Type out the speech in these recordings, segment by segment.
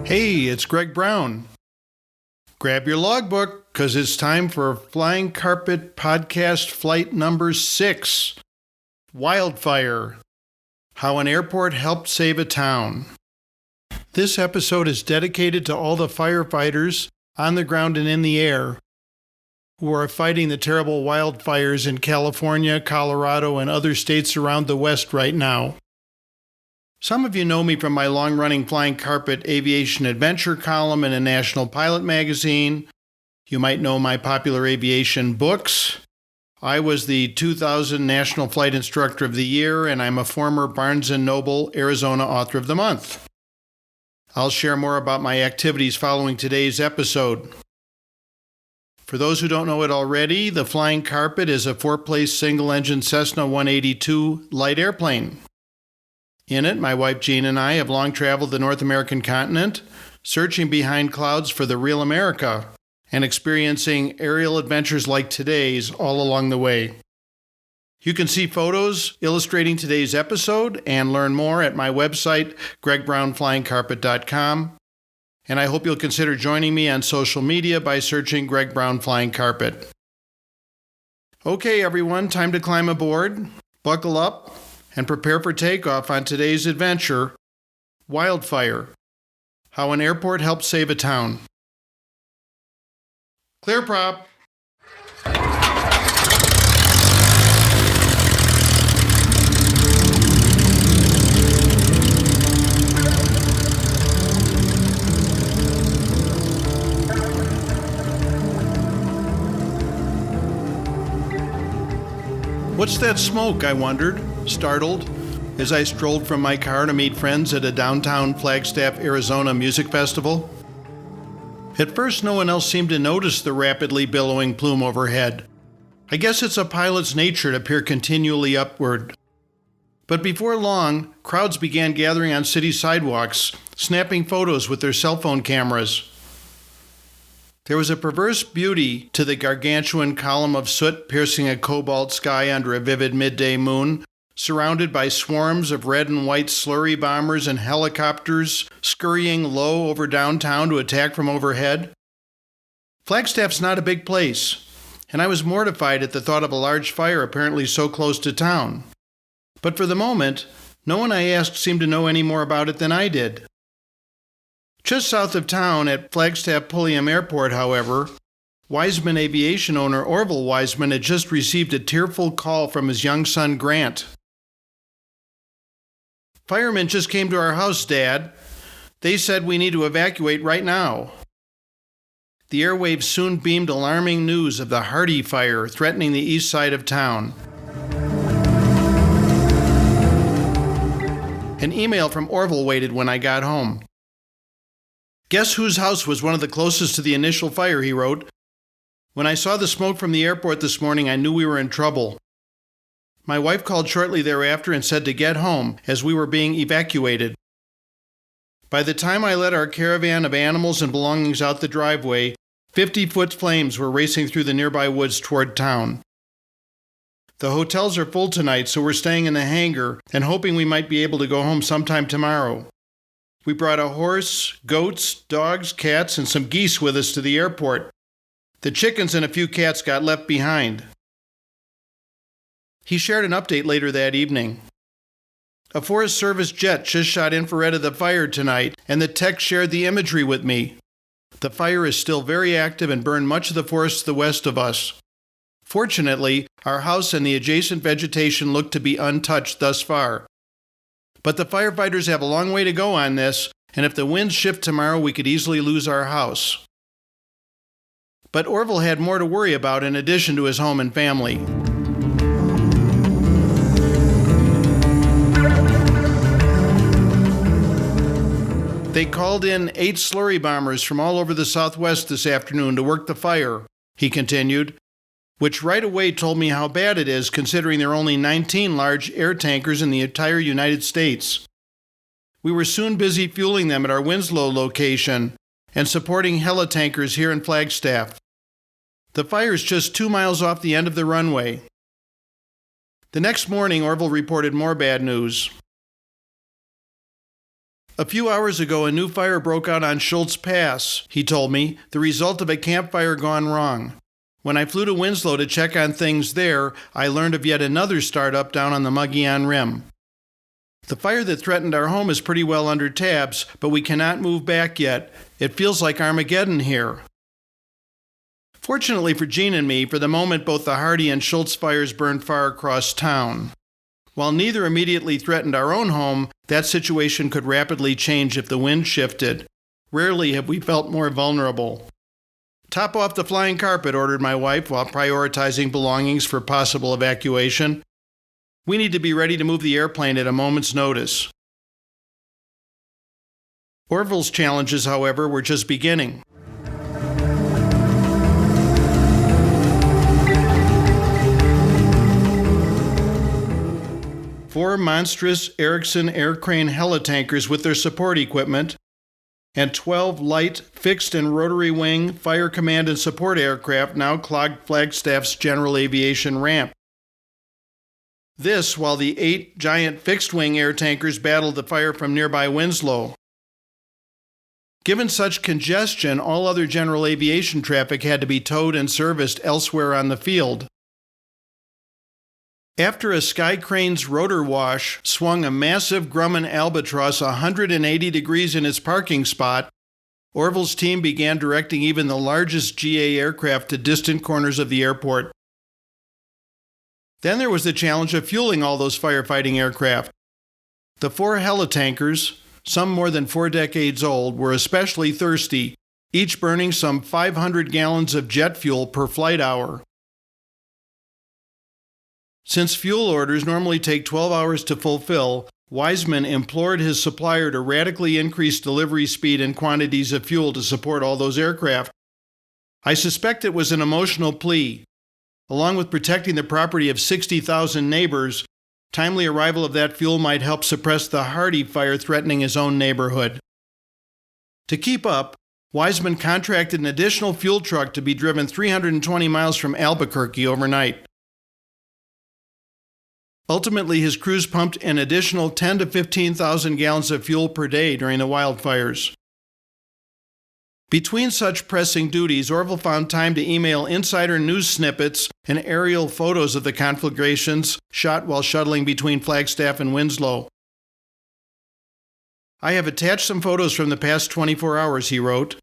Hey, it's Greg Brown. Grab your logbook, because it's time for Flying Carpet Podcast Flight number 6, Wildfire, How an Airport Helped Save a Town. This episode is dedicated to all the firefighters on the ground and in the air who are fighting the terrible wildfires in California, Colorado, and other states around the West right now. Some of you know me from my long-running Flying Carpet Aviation Adventure column in a national pilot magazine. You might know my popular aviation books. I was the 2000 National Flight Instructor of the Year, and I'm a former Barnes & Noble Arizona Author of the Month. I'll share more about my activities following today's episode. For those who don't know it already, the Flying Carpet is a 4-place single-engine Cessna 182 light airplane. In it, my wife Jean and I have long traveled the North American continent, searching behind clouds for the real America, and experiencing aerial adventures like today's all along the way. You can see photos illustrating today's episode and learn more at my website, gregbrownflyingcarpet.com, and I hope you'll consider joining me on social media by searching Greg Brown Flying Carpet. Okay, everyone, time to climb aboard, buckle up, and prepare for takeoff on today's adventure, Wildfire, How an Airport Helped Save a Town. Clear prop. What's that smoke, I wondered, startled, as I strolled from my car to meet friends at a downtown Flagstaff, Arizona music festival. At first, no one else seemed to notice the rapidly billowing plume overhead. I guess it's a pilot's nature to peer continually upward. But before long, crowds began gathering on city sidewalks, snapping photos with their cell phone cameras. There was a perverse beauty to the gargantuan column of soot piercing a cobalt sky under a vivid midday moon, surrounded by swarms of red and white slurry bombers and helicopters scurrying low over downtown to attack from overhead. Flagstaff's not a big place, and I was mortified at the thought of a large fire apparently so close to town. But for the moment, no one I asked seemed to know any more about it than I did. Just south of town at Flagstaff Pulliam Airport, however, Wiseman Aviation owner Orville Wiseman had just received a tearful call from his young son Grant. "Firemen just came to our house, Dad. They said we need to evacuate right now." The airwaves soon beamed alarming news of the Hardy fire threatening the east side of town. An email from Orville waited when I got home. "Guess whose house was one of the closest to the initial fire," he wrote. "When I saw the smoke from the airport this morning, I knew we were in trouble. My wife called shortly thereafter and said to get home, as we were being evacuated. By the time I let our caravan of animals and belongings out the driveway, 50-foot flames were racing through the nearby woods toward town. The hotels are full tonight, so we're staying in the hangar and hoping we might be able to go home sometime tomorrow. We brought a horse, goats, dogs, cats, and some geese with us to the airport. The chickens and a few cats got left behind." He shared an update later that evening. "A Forest Service jet just shot infrared of the fire tonight, and the tech shared the imagery with me. The fire is still very active and burned much of the forest to the west of us. Fortunately, our house and the adjacent vegetation look to be untouched thus far. But the firefighters have a long way to go on this, and if the winds shift tomorrow, we could easily lose our house." But Orville had more to worry about in addition to his home and family. "They called in 8 slurry bombers from all over the Southwest this afternoon to work the fire," he continued, which right away told me how bad it is considering there are only 19 large air tankers in the entire United States. We were soon busy fueling them at our Winslow location and supporting heli-tankers here in Flagstaff. The fire is just 2 miles off the end of the runway. The next morning, Orville reported more bad news. A few hours ago, a new fire broke out on Schultz Pass, he told me, the result of a campfire gone wrong. When I flew to Winslow to check on things there, I learned of yet another startup down on the Mogollon Rim. The fire that threatened our home is pretty well under tabs, but we cannot move back yet. It feels like Armageddon here. Fortunately for Jean and me, for the moment both the Hardy and Schultz fires burned far across town. While neither immediately threatened our own home, that situation could rapidly change if the wind shifted. Rarely have we felt more vulnerable. "Top off the flying carpet," ordered my wife while prioritizing belongings for possible evacuation. "We need to be ready to move the airplane at a moment's notice." Orville's challenges, however, were just beginning. Four monstrous Erickson air crane heli-tankers with their support equipment, and 12 light, fixed and rotary wing fire command and support aircraft now clogged Flagstaff's general aviation ramp. This while the 8 giant fixed-wing air tankers battled the fire from nearby Winslow. Given such congestion, all other general aviation traffic had to be towed and serviced elsewhere on the field. After a Sky Crane's rotor wash swung a massive Grumman Albatross 180 degrees in its parking spot, Orville's team began directing even the largest GA aircraft to distant corners of the airport. Then there was the challenge of fueling all those firefighting aircraft. The 4 heli-tankers, some more than 4 decades old, were especially thirsty, each burning some 500 gallons of jet fuel per flight hour. Since fuel orders normally take 12 hours to fulfill, Wiseman implored his supplier to radically increase delivery speed and quantities of fuel to support all those aircraft. I suspect it was an emotional plea. Along with protecting the property of 60,000 neighbors, timely arrival of that fuel might help suppress the Hardy fire threatening his own neighborhood. To keep up, Wiseman contracted an additional fuel truck to be driven 320 miles from Albuquerque overnight. Ultimately, his crews pumped an additional 10,000 to 15,000 gallons of fuel per day during the wildfires. Between such pressing duties, Orville found time to email insider news snippets and aerial photos of the conflagrations shot while shuttling between Flagstaff and Winslow. "I have attached some photos from the past 24 hours, he wrote.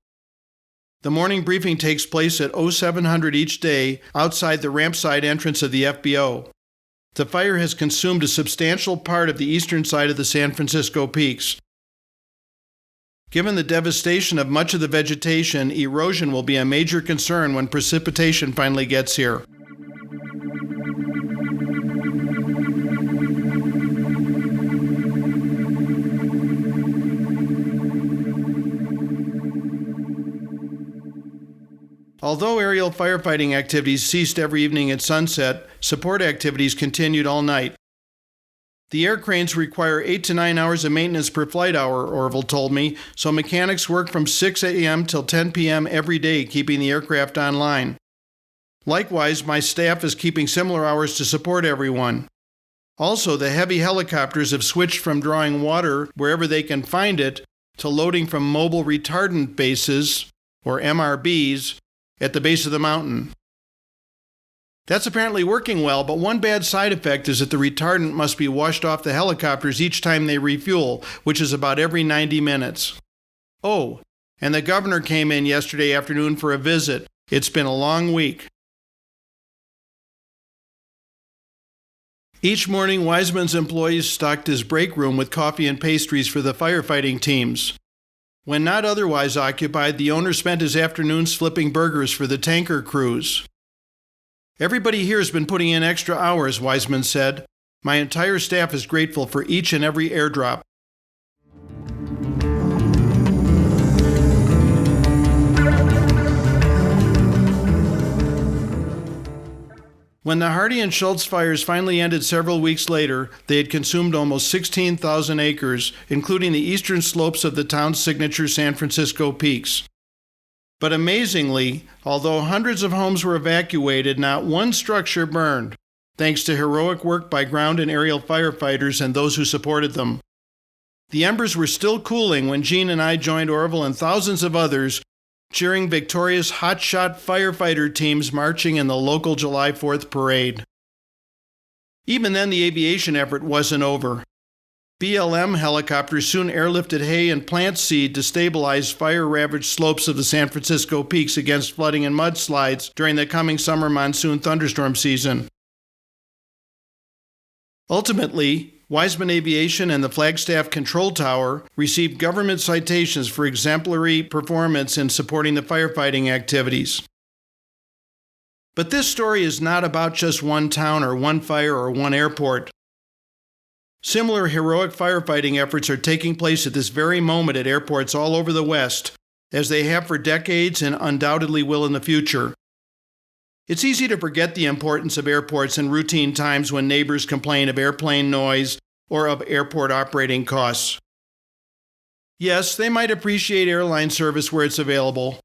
The morning briefing takes place at 0700 each day outside the ramp side entrance of the FBO. The fire has consumed a substantial part of the eastern side of the San Francisco peaks. Given the devastation of much of the vegetation, erosion will be a major concern when precipitation finally gets here. Although aerial firefighting activities ceased every evening at sunset, support activities continued all night. The air cranes require 8 to 9 hours of maintenance per flight hour, Orville told me, so mechanics work from 6 a.m. till 10 p.m. every day, keeping the aircraft online. Likewise, my staff is keeping similar hours to support everyone. Also, the heavy helicopters have switched from drawing water wherever they can find it to loading from mobile retardant bases, or MRBs, at the base of the mountain. That's apparently working well, but one bad side effect is that the retardant must be washed off the helicopters each time they refuel, which is about every 90 minutes. Oh, and the governor came in yesterday afternoon for a visit. It's been a long week. Each morning, Wiseman's employees stocked his break room with coffee and pastries for the firefighting teams. When not otherwise occupied, the owner spent his afternoons flipping burgers for the tanker crews. Everybody here has been putting in extra hours, Wiseman said. My entire staff is grateful for each and every airdrop. When the Hardy and Schultz fires finally ended several weeks later, they had consumed almost 16,000 acres, including the eastern slopes of the town's signature San Francisco peaks. But amazingly, although hundreds of homes were evacuated, not one structure burned, thanks to heroic work by ground and aerial firefighters and those who supported them. The embers were still cooling when Gene and I joined Orville and thousands of others cheering victorious hotshot firefighter teams marching in the local July 4th parade. Even then, the aviation effort wasn't over. BLM helicopters soon airlifted hay and plant seed to stabilize fire-ravaged slopes of the San Francisco peaks against flooding and mudslides during the coming summer monsoon thunderstorm season. Ultimately, Wiseman Aviation and the Flagstaff Control Tower received government citations for exemplary performance in supporting the firefighting activities. But this story is not about just one town or one fire or one airport. Similar heroic firefighting efforts are taking place at this very moment at airports all over the West, as they have for decades and undoubtedly will in the future. It's easy to forget the importance of airports in routine times when neighbors complain of airplane noise or of airport operating costs. Yes, they might appreciate airline service where it's available,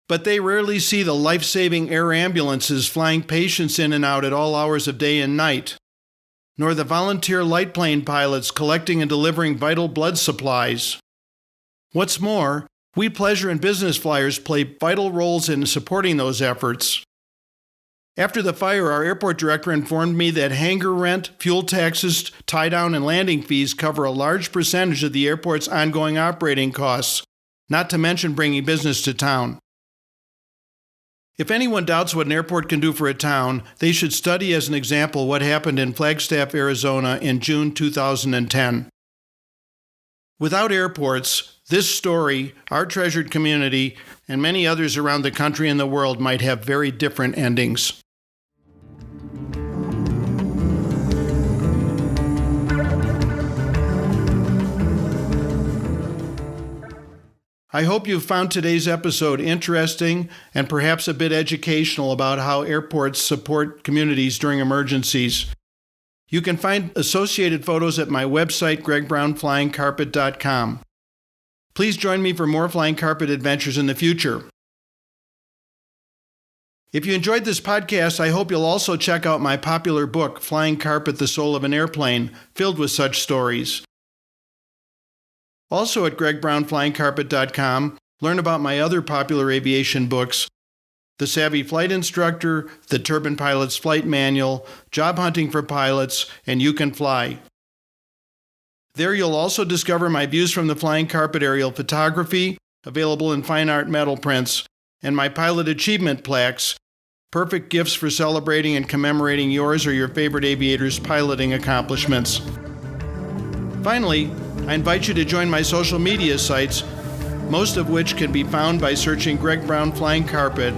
but they rarely see the life-saving air ambulances flying patients in and out at all hours of day and night, nor the volunteer light plane pilots collecting and delivering vital blood supplies. What's more, we pleasure and business flyers play vital roles in supporting those efforts. After the fire, our airport director informed me that hangar rent, fuel taxes, tie-down, and landing fees cover a large percentage of the airport's ongoing operating costs, not to mention bringing business to town. If anyone doubts what an airport can do for a town, they should study as an example what happened in Flagstaff, Arizona in June 2010. Without airports, this story, our treasured community, and many others around the country and the world might have very different endings. I hope you found today's episode interesting and perhaps a bit educational about how airports support communities during emergencies. You can find associated photos at my website, gregbrownflyingcarpet.com. Please join me for more flying carpet adventures in the future. If you enjoyed this podcast, I hope you'll also check out my popular book, Flying Carpet: The Soul of an Airplane, filled with such stories. Also at gregbrownflyingcarpet.com, learn about my other popular aviation books, The Savvy Flight Instructor, The Turbine Pilot's Flight Manual, Job Hunting for Pilots, and You Can Fly. There you'll also discover my views from the flying carpet aerial photography, available in fine art metal prints, and my pilot achievement plaques, perfect gifts for celebrating and commemorating yours or your favorite aviator's piloting accomplishments. Finally, I invite you to join my social media sites, most of which can be found by searching Greg Brown Flying Carpet.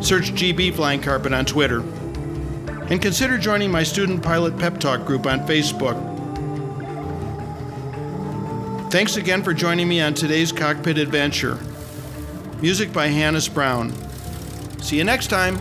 Search GB Flying Carpet on Twitter. And consider joining my Student Pilot Pep Talk group on Facebook. Thanks again for joining me on today's cockpit adventure. Music by Hannes Brown. See you next time.